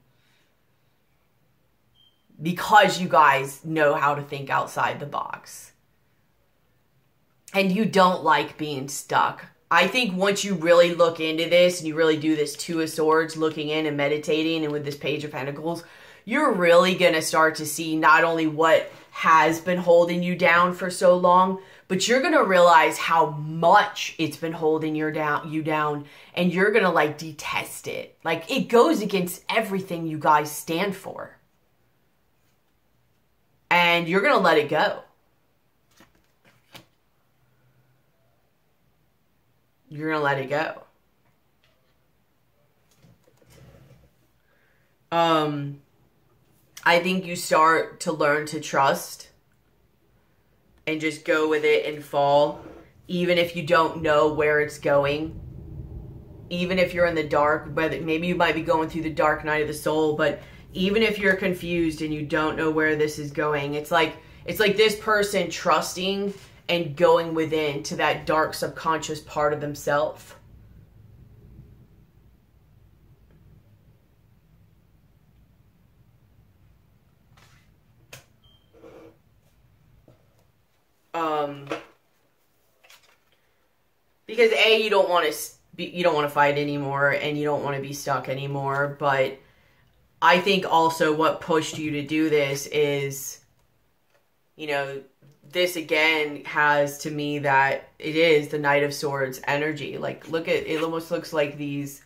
Because you guys know how to think outside the box. And you don't like being stuck. I think once you really look into this and you really do this Two of Swords, looking in and meditating, and with this Page of Pentacles, you're really going to start to see not only what has been holding you down for so long, but you're going to realize how much it's been holding you down, and you're going to like detest it. Like it goes against everything you guys stand for. And you're going to let it go. You're going to let it go. I think you start to learn to trust and just go with it and fall, even if you don't know where it's going. Even if you're in the dark, whether maybe you might be going through the dark night of the soul, but even if you're confused and you don't know where this is going, it's like this person trusting and going within to that dark subconscious part of themselves. Because you don't want to fight anymore, and you don't want to be stuck anymore. But I think also what pushed you to do this is, you know, this again has to me that it is the Knight of Swords energy. Like, look at it, almost looks like these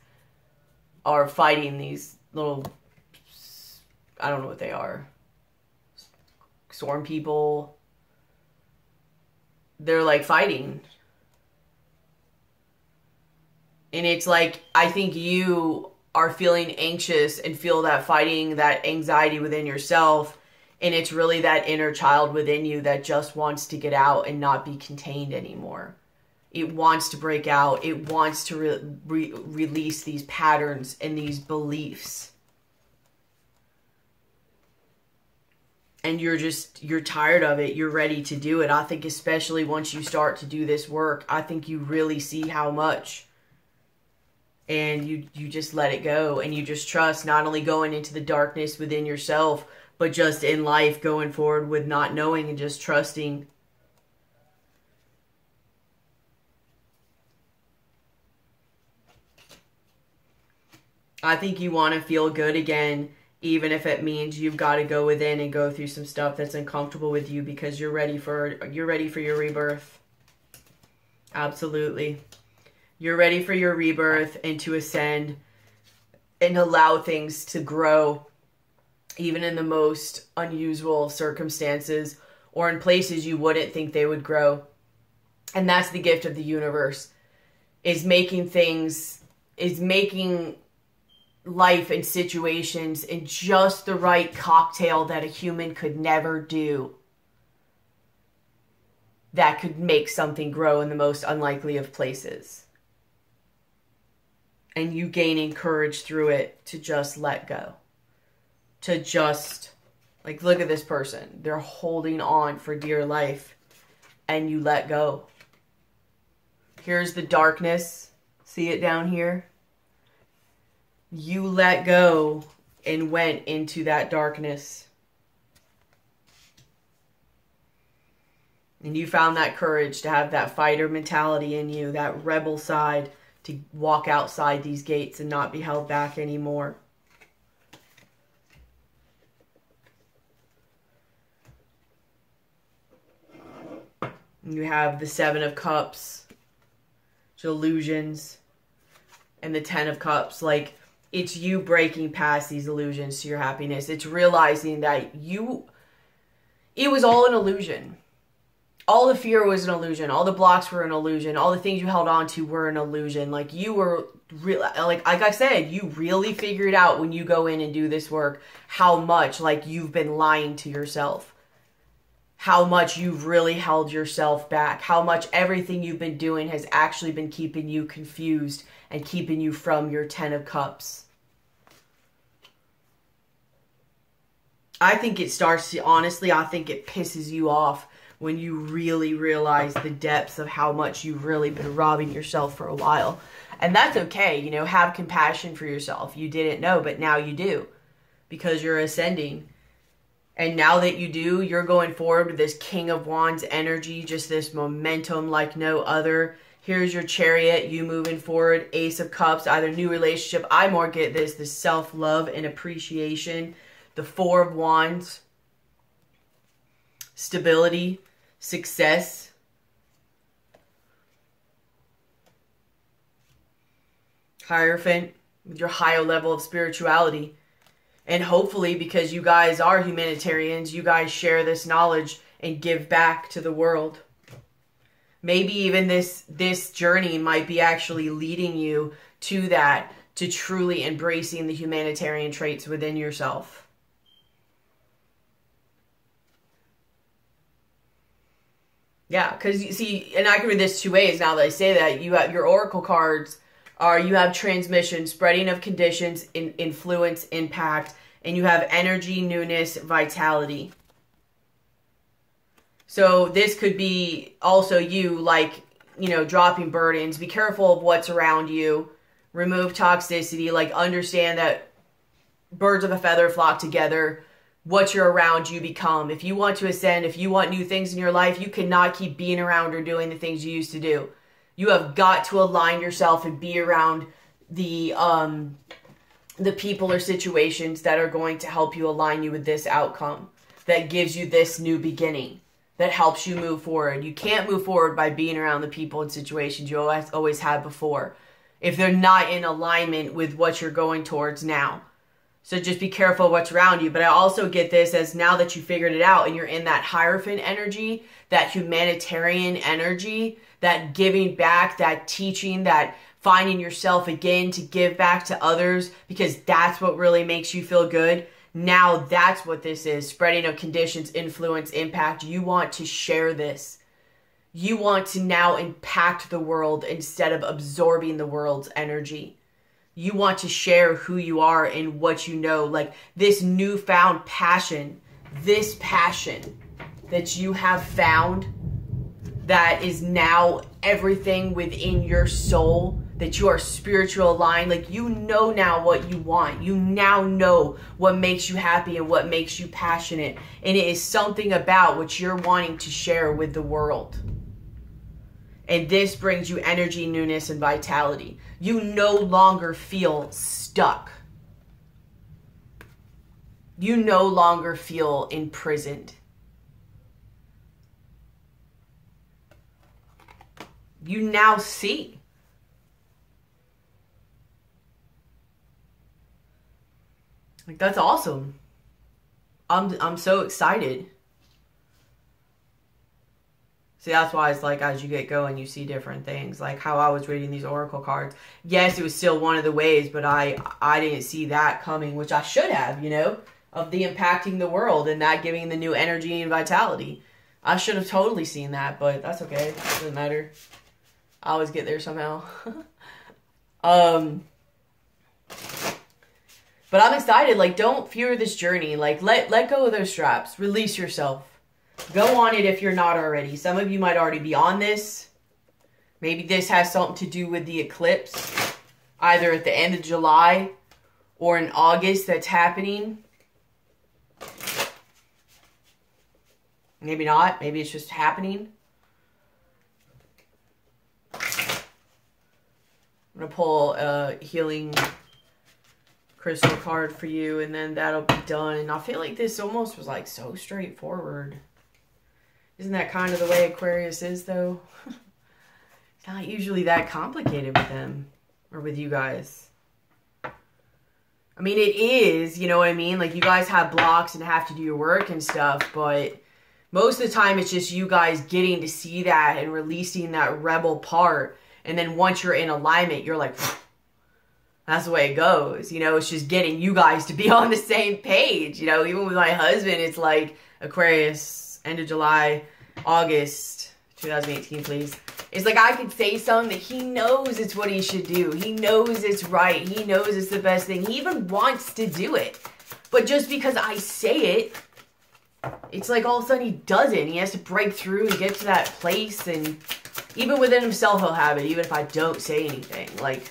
are fighting these little, I don't know what they are, storm people. They're like fighting. And it's like, I think you are feeling anxious and feel that fighting, that anxiety within yourself. And it's really that inner child within you that just wants to get out and not be contained anymore. It wants to break out. It wants to release these patterns and these beliefs. And you're tired of it. You're ready to do it. I think especially once you start to do this work, I think you really see how much. And you just let it go, and you just trust, not only going into the darkness within yourself, but just in life going forward with not knowing and just trusting. I think you want to feel good again, even if it means you've got to go within and go through some stuff that's uncomfortable with you, because you're ready for your rebirth. Absolutely. You're ready for your rebirth and to ascend and allow things to grow, even in the most unusual circumstances or in places you wouldn't think they would grow. And that's the gift of the universe, is making life and situations in just the right cocktail that a human could never do, that could make something grow in the most unlikely of places. And you gaining courage through it to just let go. To just, like, look at this person. They're holding on for dear life. And you let go. Here's the darkness. See it down here? You let go and went into that darkness. And you found that courage to have that fighter mentality in you, that rebel side, to walk outside these gates and not be held back anymore. You have the Seven of Cups, illusions, and the Ten of Cups. Like, it's you breaking past these illusions to your happiness. It's realizing that it was all an illusion. All the fear was an illusion. All the blocks were an illusion. All the things you held on to were an illusion. Like, you were like I said, you really figure it out when you go in and do this work, how much like you've been lying to yourself, how much you've really held yourself back, how much everything you've been doing has actually been keeping you confused and keeping you from your 10 of Cups. I think it starts to, honestly, I think it pisses you off when you really realize the depths of how much you've really been robbing yourself for a while. And that's okay, you know, have compassion for yourself. You didn't know, but now you do, because you're ascending. And now that you do, you're going forward with this King of Wands energy, just this momentum like no other. Here's your Chariot, you moving forward, Ace of Cups, either new relationship. I more get this, the self-love and appreciation. The Four of Wands, stability, success. Hierophant, with your higher level of spirituality. And hopefully, because you guys are humanitarians, you guys share this knowledge and give back to the world. Maybe even this journey might be actually leading you to that, to truly embracing the humanitarian traits within yourself. Yeah, because you see, and I can read this two ways now that I say that. You have your oracle cards are, you have transmission, spreading of conditions, influence, impact, and you have energy, newness, vitality. So this could be also you, like, you know, dropping burdens. Be careful of what's around you. Remove toxicity. Like, understand that birds of a feather flock together. What you're around, you become. If you want to ascend, if you want new things in your life, you cannot keep being around or doing the things you used to do. You have got to align yourself and be around the people or situations that are going to help you align you with this outcome, that gives you this new beginning, that helps you move forward. You can't move forward by being around the people and situations you always had before, if they're not in alignment with what you're going towards now. So just be careful of what's around you. But I also get this as now that you figured it out and you're in that Hierophant energy, that humanitarian energy, that giving back, that teaching, that finding yourself again to give back to others, because that's what really makes you feel good. Now that's what this is. Spreading of conditions, influence, impact. You want to share this. You want to now impact the world instead of absorbing the world's energy. You want to share who you are and what you know. Like this newfound passion, this passion that you have found, that is now everything within your soul, that you are spiritual aligned. Like, you know now what you want. You now know what makes you happy and what makes you passionate. And it is something about what you're wanting to share with the world. And this brings you energy, newness, and vitality. You no longer feel stuck. You no longer feel imprisoned. You now see. Like, that's awesome. I'm so excited. See, that's why it's like, as you get going, you see different things. Like how I was reading these oracle cards. Yes, it was still one of the ways, but I didn't see that coming, which I should have, you know, of the impacting the world and that giving the new energy and vitality. I should have totally seen that, but that's okay. It doesn't matter. I always get there somehow. But I'm excited. Like, don't fear this journey. Like, let go of those straps. Release yourself. Go on it if you're not already. Some of you might already be on this. Maybe this has something to do with the eclipse, either at the end of July or in August that's happening. Maybe not. Maybe it's just happening. I'm going to pull a healing crystal card for you, and then that'll be done. And I feel like this almost was like so straightforward. Isn't that kind of the way Aquarius is, though? It's not usually that complicated with them or with you guys. I mean, it is, you know what I mean? Like, you guys have blocks and have to do your work and stuff, but most of the time it's just you guys getting to see that and releasing that rebel part. And then once you're in alignment, you're like, That's the way it goes. You know, it's just getting you guys to be on the same page. You know, even with my husband, it's like Aquarius, end of July, August 2018, please. It's like I could say something that he knows it's what he should do. He knows it's right. He knows it's the best thing. He even wants to do it. But just because I say it, it's like all of a sudden he doesn't. He has to break through and get to that place. And even within himself, he'll have it, even if I don't say anything. Like,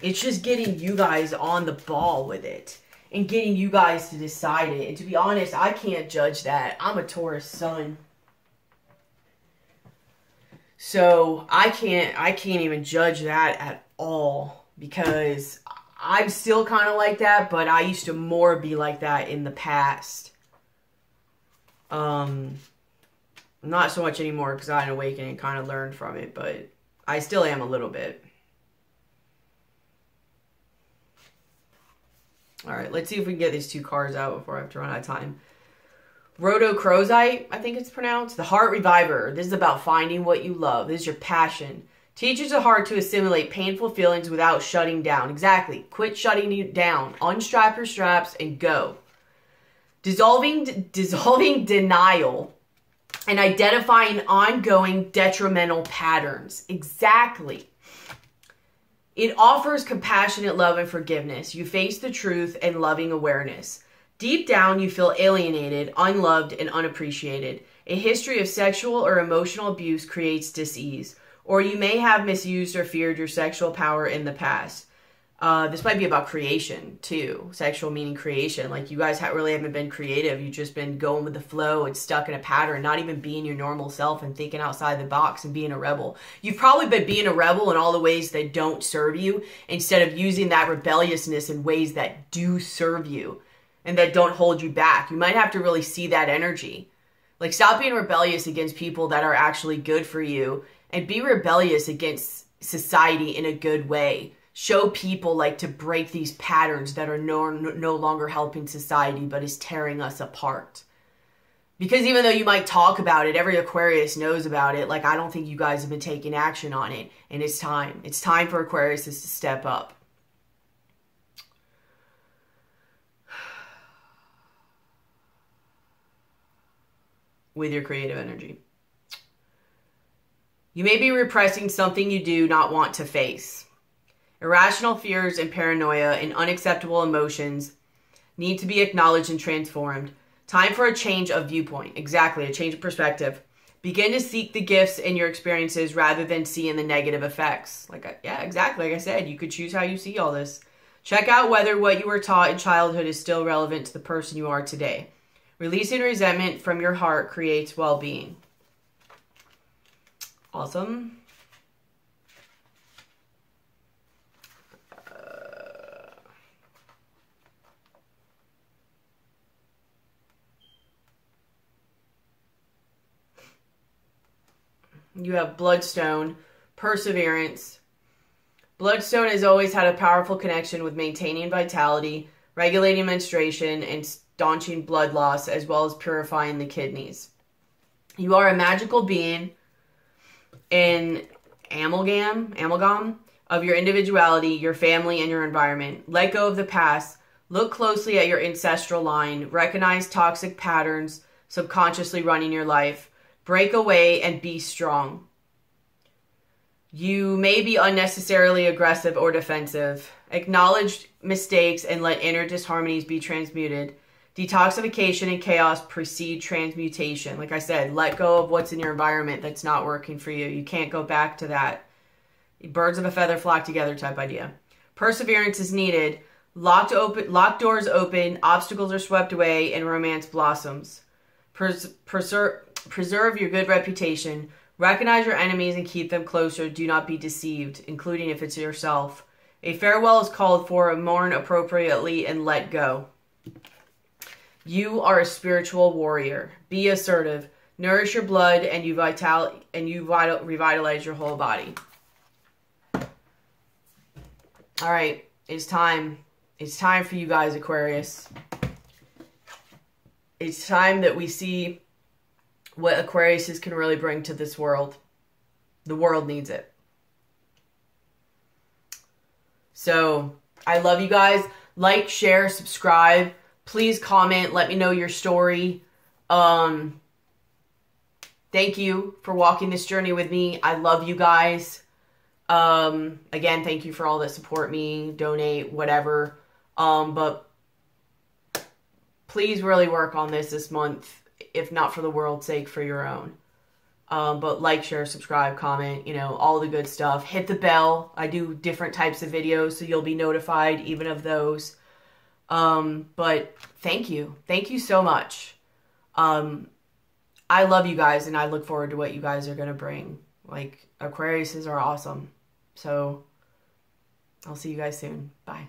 it's just getting you guys on the ball with it. And getting you guys to decide it. And to be honest, I can't judge that. I'm a Taurus sun. So I can't even judge that at all. Because I'm still kind of like that. But I used to more be like that in the past. Not so much anymore because I had an awakening and kind of learned from it, but I still am a little bit. All right, let's see if we can get these 2 cards out before I have to run out of time. Rhodochrosite, I think it's pronounced. The Heart Reviver. This is about finding what you love. This is your passion. Teaches the heart to assimilate painful feelings without shutting down. Exactly. Quit shutting down. Unstrap your straps and go. Dissolving denial and identifying ongoing detrimental patterns. Exactly. It offers compassionate love and forgiveness. You face the truth and loving awareness. Deep down, you feel alienated, unloved, and unappreciated. A history of sexual or emotional abuse creates dis-ease. Or you may have misused or feared your sexual power in the past. This might be about creation, too. Sexual meaning creation. Like, you guys really haven't been creative. You've just been going with the flow and stuck in a pattern, not even being your normal self and thinking outside the box and being a rebel. You've probably been being a rebel in all the ways that don't serve you instead of using that rebelliousness in ways that do serve you and that don't hold you back. You might have to really see that energy. Like, stop being rebellious against people that are actually good for you and be rebellious against society in a good way. Show people like to break these patterns that are no longer helping society, but is tearing us apart. Because even though you might talk about it, every Aquarius knows about it. Like, I don't think you guys have been taking action on it. And it's time. It's time for Aquarius to step up. With your creative energy. You may be repressing something you do not want to face. Irrational fears and paranoia and unacceptable emotions need to be acknowledged and transformed. Time for a change of viewpoint. Exactly, a change of perspective. Begin to seek the gifts in your experiences rather than seeing the negative effects. Yeah, exactly. Like I said, you could choose how you see all this. Check out whether what you were taught in childhood is still relevant to the person you are today. Releasing resentment from your heart creates well-being. Awesome. You have Bloodstone, Perseverance. Bloodstone has always had a powerful connection with maintaining vitality, regulating menstruation, and staunching blood loss, as well as purifying the kidneys. You are a magical being, an amalgam of your individuality, your family, and your environment. Let go of the past. Look closely at your ancestral line. Recognize toxic patterns subconsciously running your life. Break away and be strong. You may be unnecessarily aggressive or defensive. Acknowledge mistakes and let inner disharmonies be transmuted. Detoxification and chaos precede transmutation. Like I said, let go of what's in your environment that's not working for you. You can't go back to that. Birds of a feather flock together type idea. Perseverance is needed. Locked doors open, obstacles are swept away, and romance blossoms. Preserve your good reputation. Recognize your enemies and keep them closer. Do not be deceived, including if it's yourself. A farewell is called for. Mourn appropriately and let go. You are a spiritual warrior. Be assertive. Nourish your blood and you revitalize your whole body. All right, it's time. It's time for you guys, Aquarius. It's time that we see what Aquariuses can really bring to this world. The world needs it. So, I love you guys. Like, share, subscribe. Please comment. Let me know your story. Thank you for walking this journey with me. I love you guys. Again, thank you for all that support me, donate, whatever. But please really work on this month, if not for the world's sake, for your own. But like, share, subscribe, comment, you know, all the good stuff. Hit the bell. I do different types of videos, so you'll be notified even of those. But thank you. Thank you so much. I love you guys, and I look forward to what you guys are going to bring. Like, Aquariuses are awesome. So I'll see you guys soon. Bye.